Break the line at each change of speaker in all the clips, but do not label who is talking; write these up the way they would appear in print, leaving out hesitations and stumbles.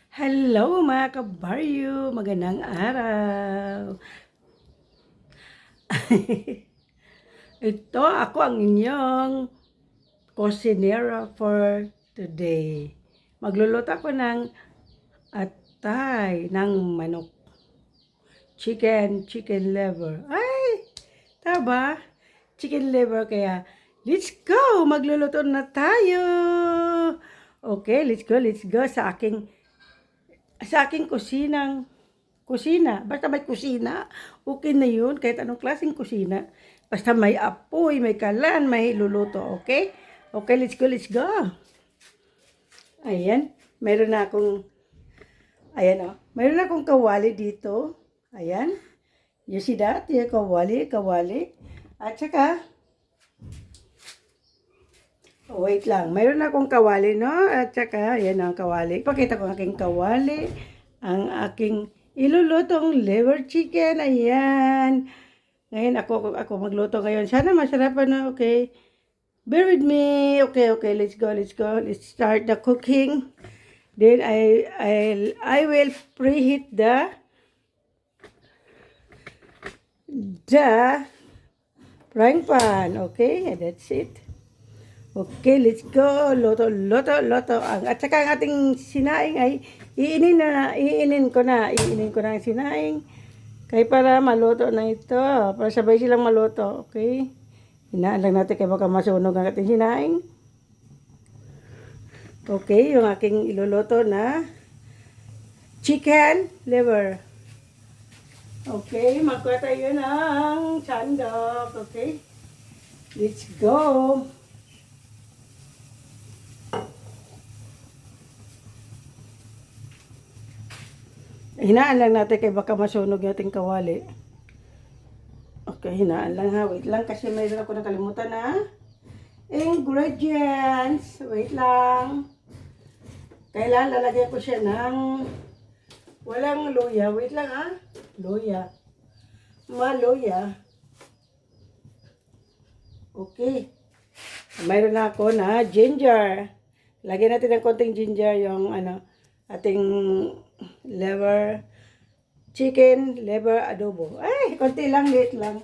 Hello mga kabaryo! Magandang araw! Ito ako ang inyong kusinera for today. Magluluto ako ng atay ng manok. Chicken liver. Ay! Taba? Chicken liver kaya let's go! Magluluto na tayo! Okay, let's go sa aking kusina. Basta may kusina, okay na yun. Kahit anong klaseng kusina. Basta may apoy, may kalan, may luluto. Okay? Okay, let's go. Ayan. Meron na akong, ayan o. Meron na akong kawali dito. Ayan. You see that? Yung kawali. At saka, wait lang. Meron na akong kawali, no? At saka, ayan ang kawali. Pakita ko ang aking kawali. Ang aking ilulutong liver chicken. Ayan. Ngayon, ako magluto ngayon. Sana masarapan na, okay? Bear with me. Okay, let's go. Let's start the cooking. Then, I will preheat the frying pan. Okay, that's it. Okay, let's go. Loto. At saka ang ating sinaing ay iinin ko na ang sinaing. Kaya para maluto na ito. Para sabay silang maluto. Okay? Hinaan lang natin kaya baka masunog ang ating sinaing. Okay, yung aking iluluto na chicken liver. Okay, magkuha tayo ng sandok. Okay? Let's go. Hinaan lang natin kay baka masunog yung ating kawali. Okay, hinaan lang ha. Wait lang kasi mayroon ako nakalimutan na ingredients. Wait lang. Kailangan lalagyan ko siya ng walang luya. Wait lang ha. Luya. Maluya. Okay. Mayroon na ako na ginger. Lagyan natin ng konting ginger yung ating chicken liver adobo. Ay, konti lang, liit lang.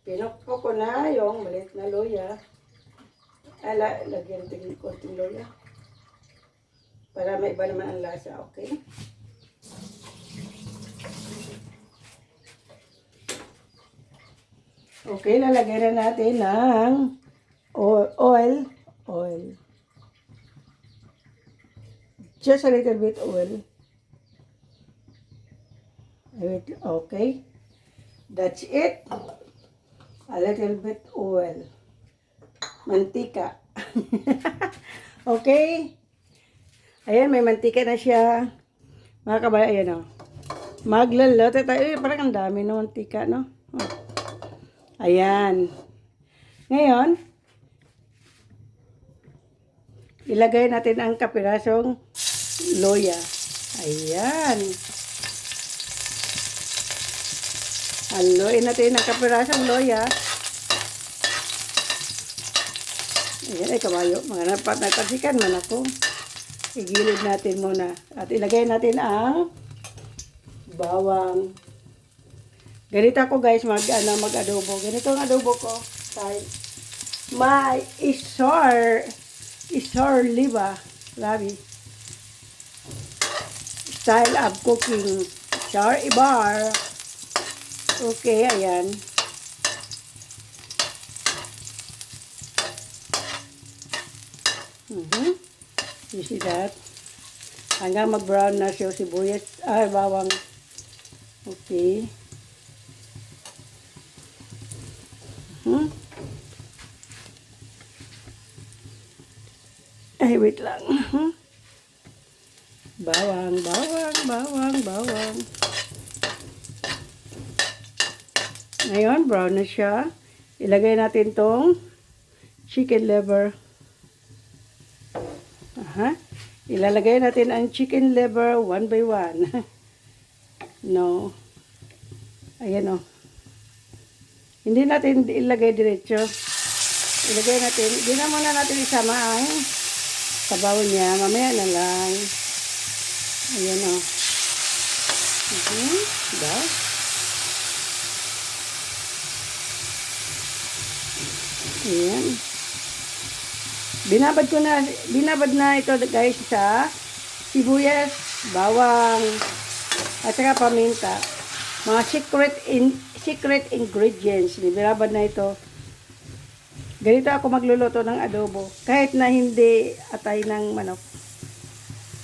Pinokpo ko na yung maliit na luya. Lagyan natin konting luya. Para may iba naman ang lasa, okay? Okay, lalagyan na natin ng oil. Just a little bit oil. Okay. That's it. A little bit oil. Mantika. Okay. Ayan, may mantika na siya. Mga kabaya, ayan o. Maglalote tayo. Parang ang dami no mantika, no? Ayan. Ngayon, ilagay natin ang kapirasong loya. Ayan. Haluin natin ang kapirasong loya. Ayan ay kabayo. Mga napasikan man ako. Igilid natin muna. At ilagay natin ang bawang. Ganito ako guys mag-adobo. Ganito ang adobo ko. May isor liba. Labi. Style of cooking. Char ibar. Okay, ayan. You see that? Hanggang mag-brown na siya sibuyas. Bawang. Okay. Ay, wait lang. Bawang. Ngayon, brown na siya. Ilagay natin tong chicken liver. Ilalagay natin ang chicken liver one by one. No. Ayan o. Hindi natin ilagay diretso. Ilagay natin, hindi na muna natin isama ang sabaw niya. Mamaya na lang. Ayan o. Diba? Ayan. Binabad na ito guys sa sibuyas, bawang, at saka paminta. Mga secret ingredients. Binabad na ito. Ganito ako magluluto ng adobo. Kahit na hindi atay ng manok.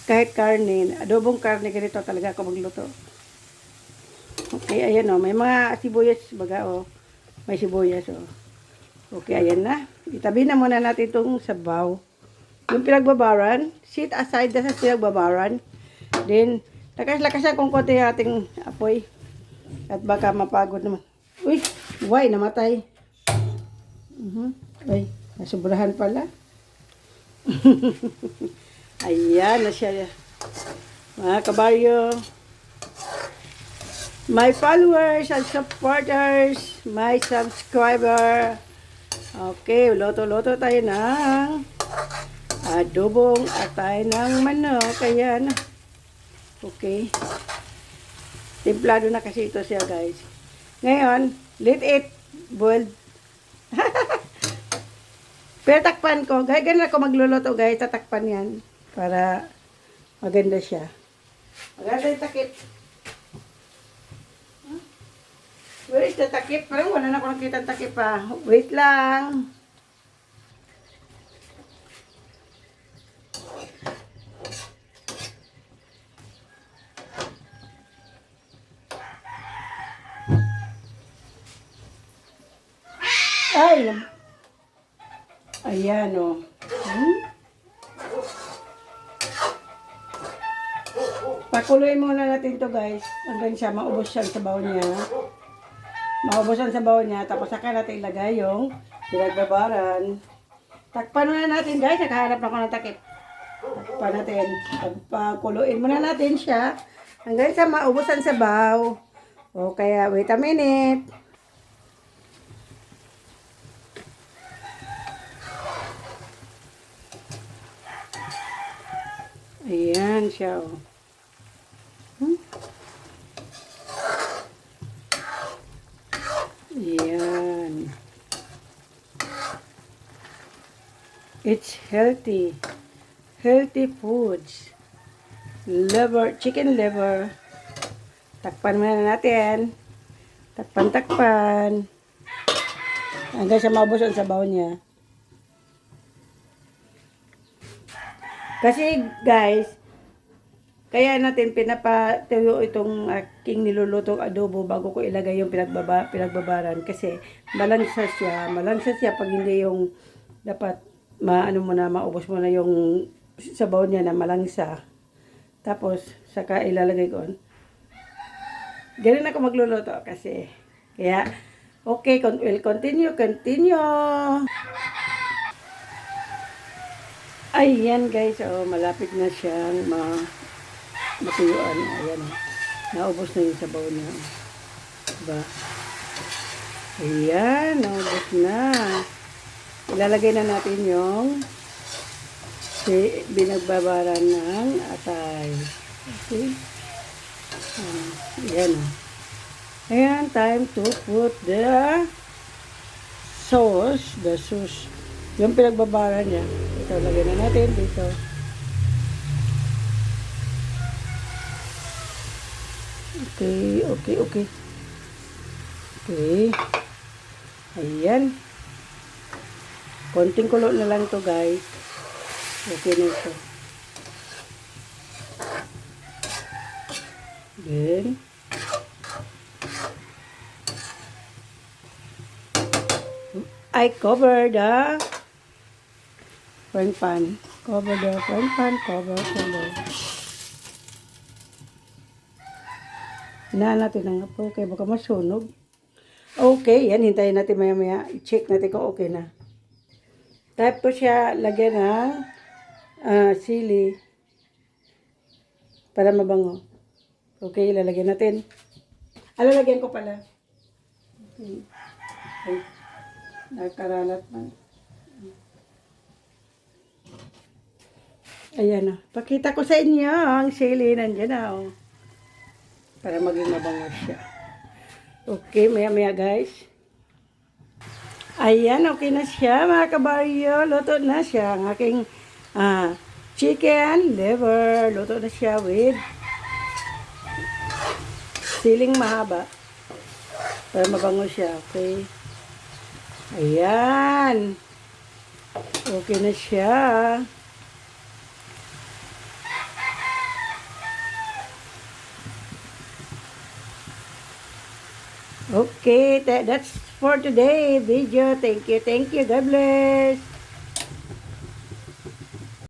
Kahit karne. Adobong karne, ganito talaga ako magluto. Okay, ayan o. May mga sibuyas baga o. May sibuyas o. Okay, ayan na. Itabi na muna natin itong sabaw. Yung pinagbabaran, sit aside na sa pinagbabaran. Then, lakas-lakasan kung konti ating apoy. At baka mapagod naman. Uy, why namatay? Ay, nasubrahan pala. Ayan na siya. Mga kabaryo, my followers and supporters, my subscriber. Okay, loto-loto tayo ng adobong atay ng manok. Ayan. Okay. Templado na kasi ito siya, guys. Ngayon, let it boil. Pero takpan ko. Ganun ako magluluto, guys. Tatakpan yan. Para maganda siya. Maganda yung takip. Where is the takip? Parang wala na ako nakita takip pa. Wait lang. Ay! Ayan o. Pakuluin muna natin to guys. Hanggang siya maubos siya sa baon niya. Maubusan sa baon niya. Tapos saka natin ilagay yung pinagbabaran. Takpan muna natin guys. Nakahanap na ako ng takip. Takpan natin. Pagpakuluin muna natin siya. Hanggang siya maubusan sa baw. O kaya wait a minute. Ayan siya o. Ayan. It's healthy. Healthy foods. Liver, chicken liver. Takpan muna natin. Takpan. Hanggang siya maubos ang sabaw niya. Kasi guys, kaya natin pinapatuyo itong aking nilulutong adobo bago ko ilagay yung pinagbabaran. Kasi malansa siya pag hindi yung dapat maubos mo na yung sabaw niya na malangsa. Tapos, saka ilalagay ko. Ganun ako magluluto kasi. Kaya, okay, we'll continue. Ayan guys, malapit na siyang matuyuan. Ayan, naubos na yung sabaw niya. Diba? Ayan, naubos na. Ilalagay na natin yung binagbabaran ng atay. Okay? Ayan. Ayan, time to put the sauce. Yung pinagbabaran niya. Ito, lagyan na natin dito. Okay. Ayan. Konting kulo na lang to guys. Okay na ito. Then, I cover the frying pan. Cover. Hinaan natin ang apoy kaya baka masunog. Okay, yan. Hintayin natin maya-maya. I-check natin kung okay na. Type ko siya lagyan ng sili para mabango. Okay, ilalagyan natin. Lalagyan ko pala. Okay. Ay, nakaralat man. Ayan o. Pakita ko sa inyo ang sili. Nandiyan na o. Para maging mabango siya. Okay, maya-maya guys. Ayan, okay na siya mga kabaryo. Luto na siya. Ang aking chicken liver. Luto na siya with siling mahaba. Para mabango siya. Okay. Ayan. Okay na siya. Okay, that's for today video. Thank you. God bless.